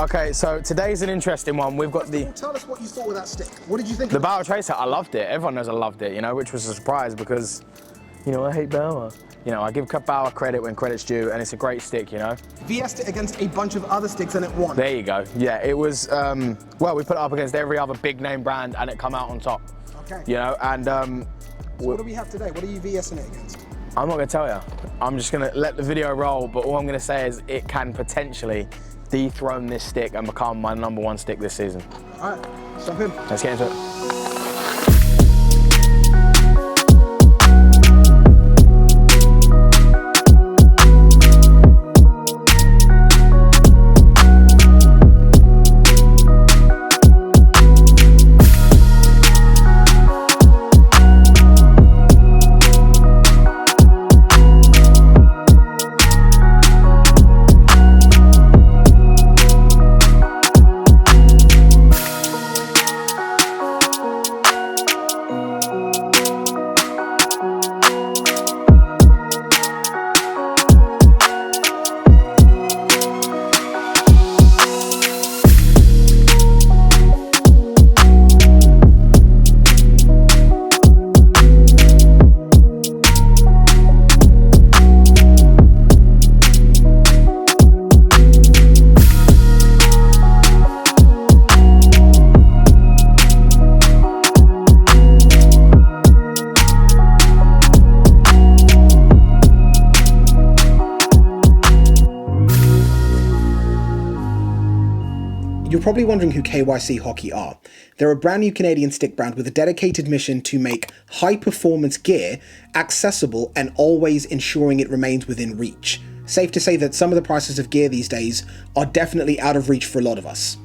Okay, so today's an interesting one. We've got the... Tell us what you thought of that stick. What did you think? The Bauer Tracer, I loved it. Everyone knows I loved it, you know, which was a surprise because, you know, I hate Bauer. You know, I give Bauer credit when credit's due, and it's a great stick, you know. VS'd it against a bunch of other sticks and it won. There you go. Yeah, it was, well, we put it up against every other big name brand and it come out on top. Okay. You know, and... so what do we have today? What are you VSing it against? I'm not gonna tell you. I'm just gonna let the video roll, but all I'm gonna say is it can potentially dethrone this stick and become my #1 stick this season. All right, jump in. Let's get into it. You're probably wondering who KYC Hockey are. They're a brand new Canadian stick brand with a dedicated mission to make high-performance gear accessible and always ensuring it remains within reach. Safe to say that some of the prices of gear these days are definitely out of reach for a lot of us.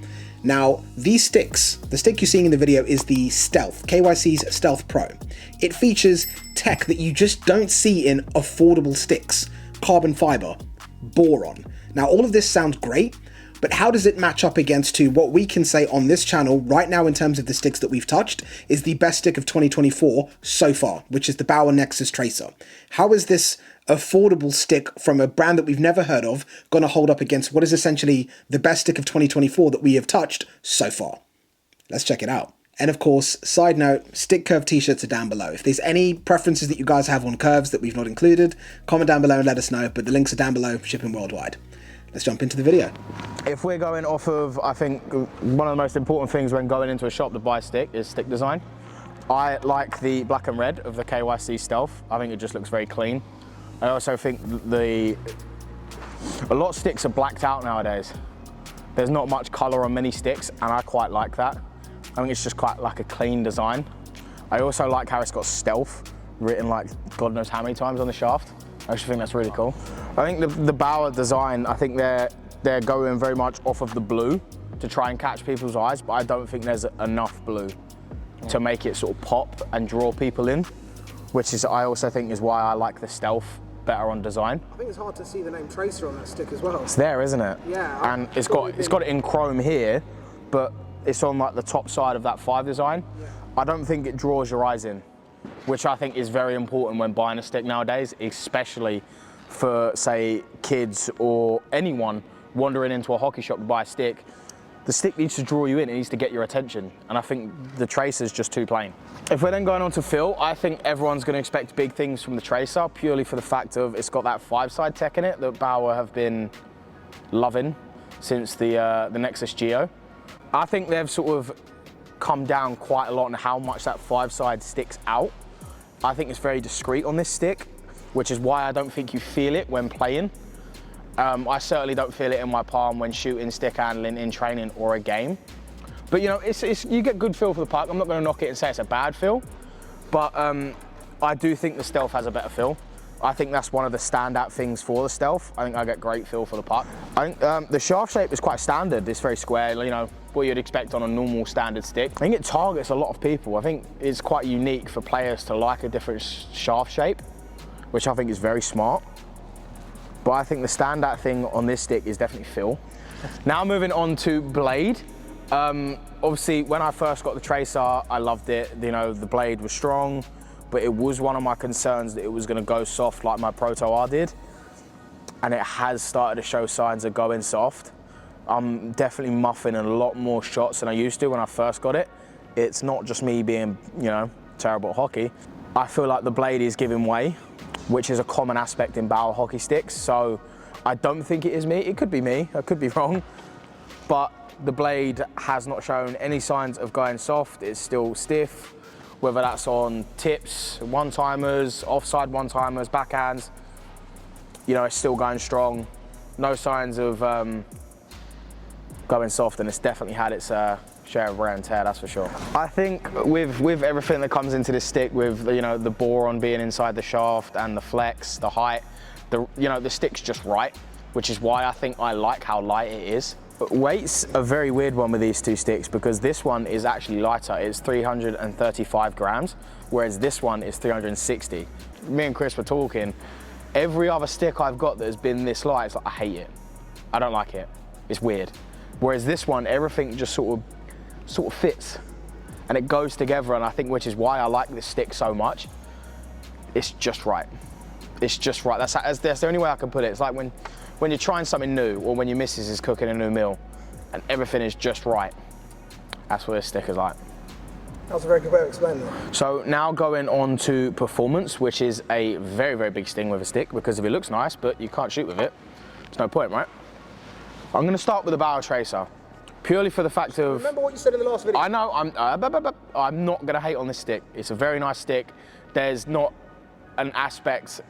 Now, these sticks, the stick you're seeing in the video is the Stealth, KYC's Stealth Pro. It features tech that you just don't see in affordable sticks. Carbon fiber, boron. Now, all of this sounds great, but how does it match up against to what we can say on this channel right now in terms of the sticks that we've touched is the best stick of 2024 so far, which is the Bauer Nexus Tracer? How is this affordable stick from a brand that we've never heard of going to hold up against what is essentially the best stick of 2024 that we have touched so far? Let's check it out. And of course, side note, stick curve t-shirts are down below. If there's any preferences that you guys have on curves that we've not included, comment down below and let us know, but the links are down below, shipping worldwide. Let's jump into the video. If we're going off of, I think, one of the most important things when going into a shop to buy a stick is stick design. I like the black and red of the KYC Stealth. I think it just looks very clean. I also think a lot of sticks are blacked out nowadays. There's not much color on many sticks, and I quite like that. I think it's just quite like a clean design. I also like how it's got stealth written like God knows how many times on the shaft. I actually think that's really cool. I think the Bauer design, I think they're going very much off of the blue to try and catch people's eyes, but I don't think there's enough blue to make it sort of pop and draw people in, which is, I also think is why I like the Stealth better on design. I think it's hard to see the name Tracer on that stick as well. It's there, isn't it? Yeah. And it's got it in chrome here, but it's on like the top side of that 5 design. Yeah. I don't think it draws your eyes in, which I think is very important when buying a stick nowadays, especially for, say, kids or anyone wandering into a hockey shop to buy a stick. The stick needs to draw you in, it needs to get your attention, and I think the Tracer's just too plain. If we're then going on to feel, I think everyone's going to expect big things from the Tracer, purely for the fact of it's got that 5-side tech in it that Bauer have been loving since the Nexus Geo. I think they've sort of come down quite a lot on how much that 5-side sticks out. I think it's very discreet on this stick, which is why I don't think you feel it when playing. I certainly don't feel it in my palm when shooting, stick handling, in training or a game. But you know, you get good feel for the puck. I'm not going to knock it and say it's a bad feel, but I do think the Stealth has a better feel. I think that's one of the standout things for the Stealth. I think I get great feel for the puck. I think the shaft shape is quite standard. It's very square, you know, what you'd expect on a normal standard stick. I think it targets a lot of people. I think it's quite unique for players to like a different shaft shape, which I think is very smart. But I think the standout thing on this stick is definitely feel. Now moving on to blade. Obviously, when I first got the Tracer, I loved it. You know, the blade was strong, but it was one of my concerns that it was going to go soft like my Proto R did. And it has started to show signs of going soft. I'm definitely muffing a lot more shots than I used to when I first got it. It's not just me being, you know, terrible at hockey. I feel like the blade is giving way, which is a common aspect in Bauer hockey sticks. So I don't think it is me. It could be me, I could be wrong, but the blade has not shown any signs of going soft. It's still stiff, whether that's on tips, one-timers, offside one-timers, backhands, you know, it's still going strong. No signs of going soft, and it's definitely had its share of wear and tear, that's for sure. I think with everything that comes into this stick, with, you know, the boron being inside the shaft and the flex, the height, the stick's just right, which is why I think I like how light it is. But weight's a very weird one with these two sticks, because this one is actually lighter. It's 335 grams, whereas this one is 360. Me and Chris were talking, every other stick I've got that has been this light, it's like, I hate it. I don't like it. It's weird. Whereas this one, everything just sort of fits and it goes together, and I think which is why I like this stick so much. It's just right. It's just right. That's the only way I can put it. It's like when you're trying something new, or when your missus is cooking a new meal and everything is just right. That's what this stick is like. That's a very good way of explaining it. So now going on to performance, which is a very, very big sting with a stick, because if it looks nice but you can't shoot with it, there's no point, right? I'm going to start with the Bauer Tracer, purely for the fact of... Remember what you said in the last video? I know, I'm not going to hate on this stick. It's a very nice stick. There's not an aspect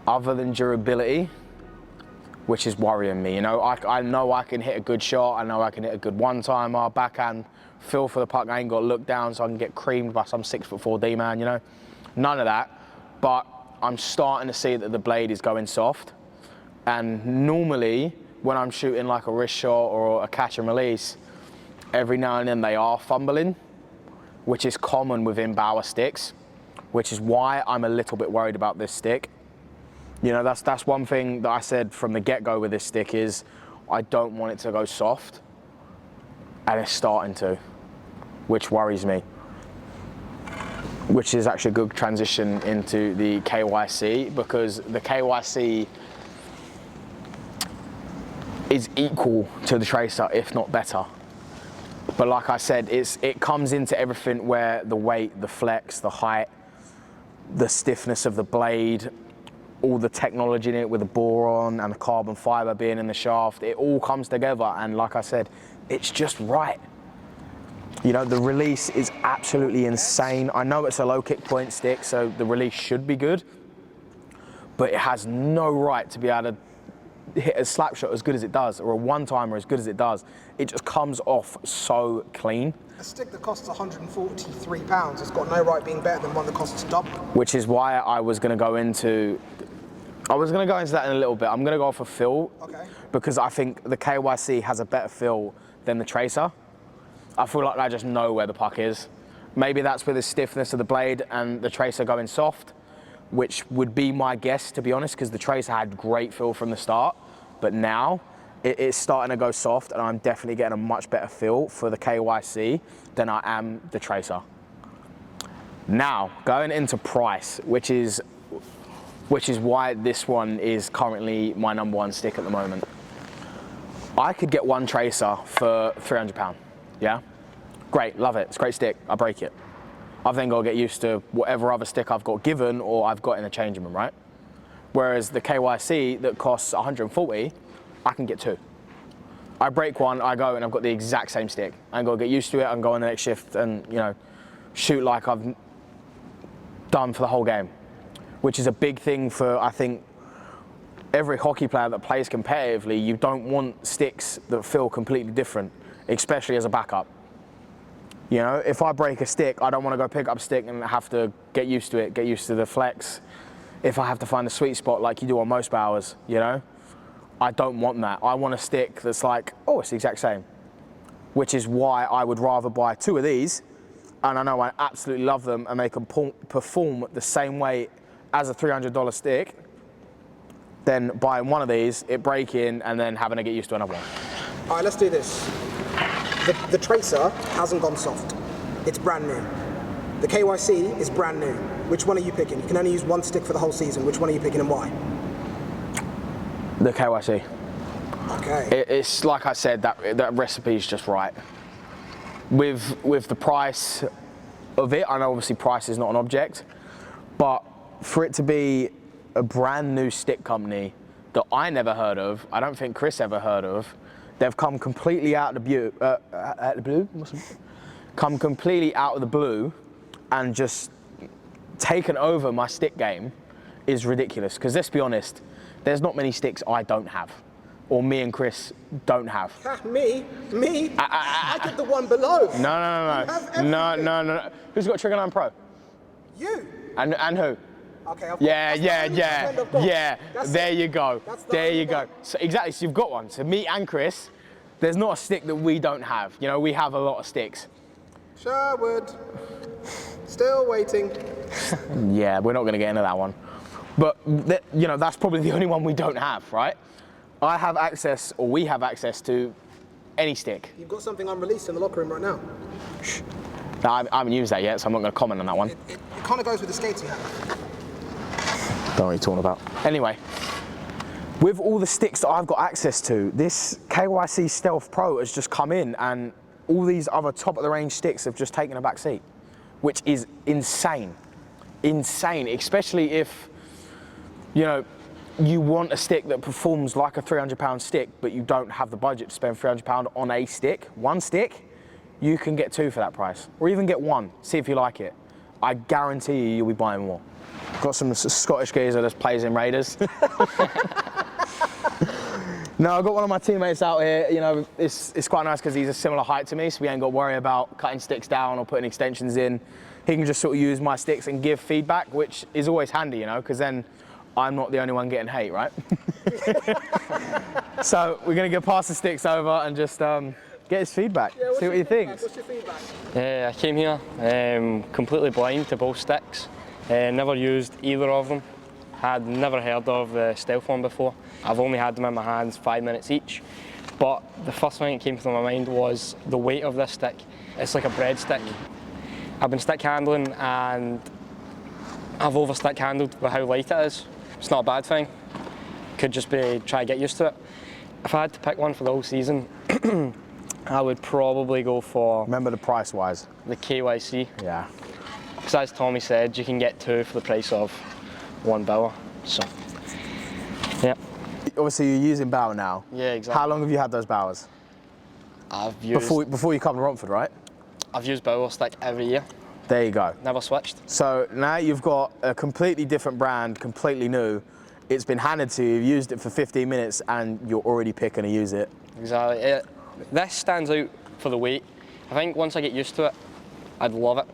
other than durability which is worrying me. You know, I know I can hit a good shot. I know I can hit a good one-timer, backhand, feel for the puck. I ain't got to look down so I can get creamed by some 6'4" D-man, you know. None of that. But I'm starting to see that the blade is going soft. And normally, when I'm shooting like a wrist shot or a catch and release, every now and then they are fumbling, which is common within Bauer sticks, which is why I'm a little bit worried about this stick. You know, that's one thing that I said from the get-go with this stick is I don't want it to go soft, and it's starting to, which worries me. Which is actually a good transition into the KYC, because the KYC is equal to the Tracer, if not better. But like I said, it comes into everything where the weight, the flex, the height, the stiffness of the blade, all the technology in it with the boron and the carbon fiber being in the shaft, it all comes together, and like I said, it's just right. You know, the release is absolutely insane. I know it's a low kick point stick, so the release should be good, but it has no right to be able to hit a slap shot as good as it does, or a one-timer as good as it does. It just comes off so clean. A stick that costs £143 has got no right being better than one that costs double. Which is why I was going to go into that in a little bit. I'm going to go for feel, okay, because I think the KYC has a better feel than the Tracer. I feel like I just know where the puck is. Maybe that's with the stiffness of the blade and the Tracer going soft, which would be my guess, to be honest, because the Tracer had great feel from the start, but now it's starting to go soft, and I'm definitely getting a much better feel for the KYC than I am the Tracer. Now, going into price, which is why this one is currently my #1 stick at the moment. I could get one Tracer for £300, yeah? Great, love it, it's a great stick, I break it. I've then got to get used to whatever other stick I've got given or I've got in the changing room, right? Whereas the KYC that costs 140, I can get two. I break one, I go and I've got the exact same stick. I ain't got to get used to it, I can go on the next shift and, you know, shoot like I've done for the whole game. Which is a big thing for, I think, every hockey player that plays competitively. You don't want sticks that feel completely different, especially as a backup. You know, if I break a stick, I don't want to go pick up a stick and have to get used to it, get used to the flex. If I have to find a sweet spot like you do on most Bauers, you know, I don't want that. I want a stick that's like, oh, it's the exact same. Which is why I would rather buy two of these, and I know I absolutely love them, and they can perform the same way as a $300 stick, than buying one of these, it breaking, and then having to get used to another one. All right, let's do this. The Tracer hasn't gone soft. It's brand new. The KYC is brand new. Which one are you picking? You can only use one stick for the whole season. Which one are you picking and why? The KYC. Okay. It's like I said, that recipe is just right. With the price of it, I know obviously price is not an object, but for it to be a brand new stick company that I never heard of, I don't think Chris ever heard of, they've come completely out of the blue, come completely out of the blue and just taken over my stick game is ridiculous. Because let's be honest, there's not many sticks I don't have, or me and Chris don't have. Me? I get the one below. No. Who's got Trigger 9 Pro? You. And who? Okay. Yeah. There you go. So exactly. So you've got one. So me and Chris, there's not a stick that we don't have. You know, we have a lot of sticks. Sherwood. Still waiting. Yeah, we're not going to get into that one. But you know, that's probably the only one we don't have, right? I have access, or we have access to any stick. You've got something unreleased in the locker room right now. No, I haven't used that yet, so I'm not going to comment on that one. It kind of goes with the skates you have. Don't know what you're talking about. Anyway, with all the sticks that I've got access to, this KYC Stealth Pro has just come in, and all these other top-of-the-range sticks have just taken a back seat, which is insane. Insane, especially if, you know, you want a stick that performs like a £300 stick, but you don't have the budget to spend £300 on a stick, one stick, you can get two for that price, or even get one, see if you like it. I guarantee you'll be buying more. Got some Scottish geezer that plays in Raiders. No, I've got one of my teammates out here, you know, it's quite nice because he's a similar height to me, so we ain't got to worry about cutting sticks down or putting extensions in. He can just sort of use my sticks and give feedback, which is always handy, you know, because then I'm not the only one getting hate, right? So we're going to get past the sticks over and just get his feedback, see what he thinks. What's your feedback? I came here completely blind to both sticks, never used either of them, had never heard of the Stealth one before. I've only had them in my hands 5 minutes each, but the first thing that came to my mind was the weight of this stick. It's like a breadstick. I've been stick handling and I've over stick handled with how light it is. It's not a bad thing. Could just be try to get used to it. If I had to pick one for the whole season, I would probably go for... Remember the price wise? The KYC. Yeah. Because as Tommy said, you can get two for the price of one Bauer. So, yeah. Obviously you're using Bauer now. Yeah, exactly. How long have you had those Bauers? I've used... Before you come to Romford, right? I've used Bauer stick every year. There you go. Never switched. So now you've got a completely different brand, completely new. It's been handed to you, you've used it for 15 minutes and you're already picking to use it. Exactly. This stands out for the weight. I think once I get used to it, I'd love it.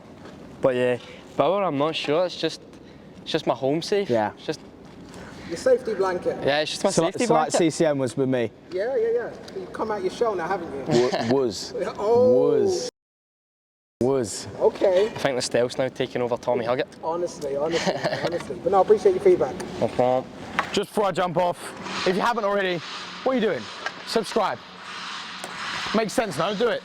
But yeah, Bauer, I'm not sure. It's just my home safe. Yeah. It's just Your safety blanket. yeah, it's just my safety so blanket. like CCM was with me. Yeah. You've come out your shell now, haven't you? Was. Oh. Was. Okay. I think the Stealth's now taking over Tommy Huggett. Honestly. But no, I appreciate your feedback. No problem. Just before I jump off, if you haven't already, what are you doing? Subscribe. Makes sense, no? Do it.